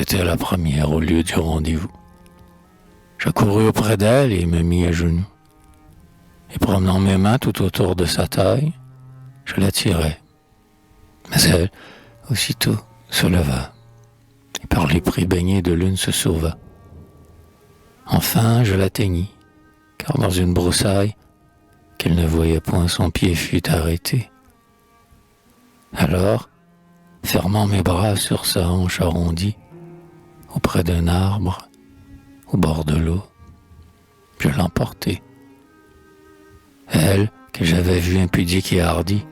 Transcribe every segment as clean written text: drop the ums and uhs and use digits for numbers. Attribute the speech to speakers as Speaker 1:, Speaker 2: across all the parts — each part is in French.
Speaker 1: J'étais la première au lieu du rendez-vous. Je courus auprès d'elle et me mis à genoux. Et promenant mes mains tout autour de sa taille, je la tirai. Mais elle, aussitôt, se leva, et par les plis baignés de lune se sauva. Enfin, je l'atteignis, car dans une broussaille, qu'elle ne voyait point, son pied fut arrêté. Alors, fermant mes bras sur sa hanche arrondie, auprès d'un arbre, au bord de l'eau, je l'emportai. Elle, que j'avais vue impudique et hardie,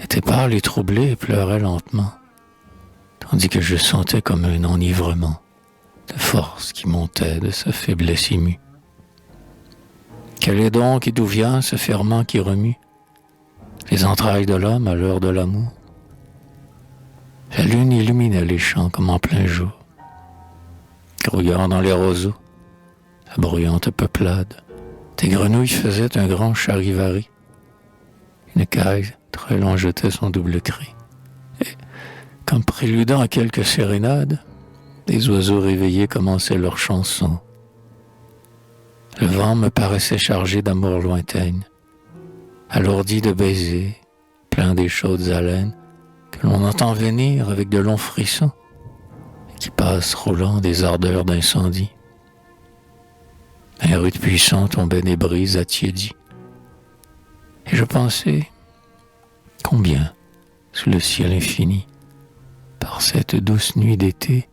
Speaker 1: était pâle et troublée et pleurait lentement, tandis que je sentais comme un enivrement de force qui montait de sa faiblesse émue. Quel est donc et d'où vient ce ferment qui remue les entrailles de l'homme à l'heure de l'amour? La lune illuminait les champs comme en plein jour. Grouillant dans les roseaux, la bruyante peuplade, des grenouilles faisaient un grand charivari. Une caille très loin jetait son double cri. Et, comme préludant à quelques sérénades, des oiseaux réveillés commençaient leur chanson. Le vent me paraissait chargé d'amour lointaine, alourdi de baisers, plein des chaudes haleines que l'on entend venir avec de longs frissons et qui passent roulant des ardeurs d'incendie. Un rude puissant tombait des brises attiédies. Et je pensais, combien, sous le ciel infini, par cette douce nuit d'été,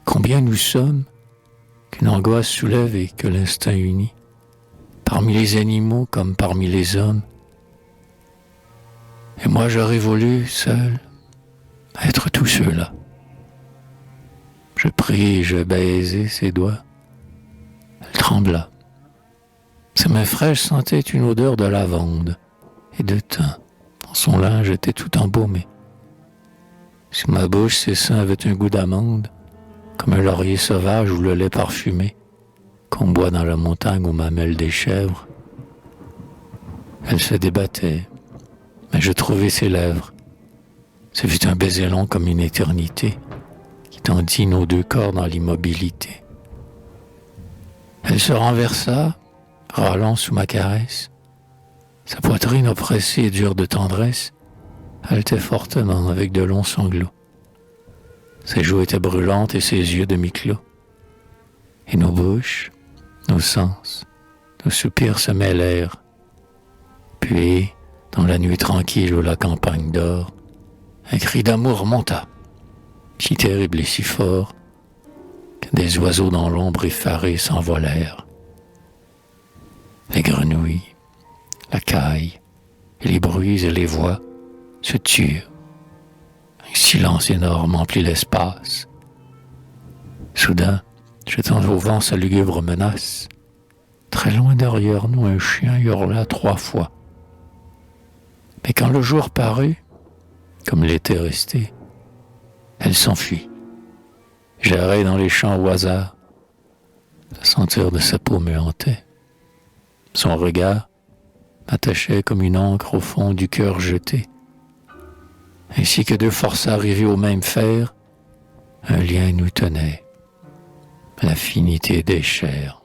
Speaker 1: combien nous sommes, qu'une angoisse soulève et que l'instinct unit, parmi les animaux comme parmi les hommes. Et moi j'aurais voulu, seul, être tous ceux-là. Je pris et je baisai ses doigts. Elle trembla. Ses mains fraîches sentaient une odeur de lavande et de thym. Dans son linge était tout embaumé. Sous ma bouche, ses seins avaient un goût d'amande, comme un laurier sauvage ou le lait parfumé qu'on boit dans la montagne aux mamelles des chèvres. Elle se débattait, mais je trouvai ses lèvres. Ce fut un baiser long comme une éternité qui tendit nos deux corps dans l'immobilité. Elle se renversa, râlant sous ma caresse. Sa poitrine oppressée et dure de tendresse haletait fortement avec de longs sanglots. Ses joues étaient brûlantes et ses yeux demi-clos. Et nos bouches, nos sens, nos soupirs se mêlèrent. Puis, dans la nuit tranquille où la campagne dort, un cri d'amour monta, si terrible et si fort, que des oiseaux dans l'ombre effarés s'envolèrent. Les grenouilles, la caille, et les bruits et les voix se turent. Un silence énorme emplit l'espace. Soudain, jetant au vent sa lugubre menace, très loin derrière nous, un chien hurla 3 fois. Mais quand le jour parut, comme il était resté, elle s'enfuit. J'errais dans les champs au hasard. La senteur de sa peau me hantait. Son regard m'attachait comme une encre au fond du cœur jeté. Ainsi que 2 forces arrivées au même fer, un lien nous tenait, l'affinité des chairs.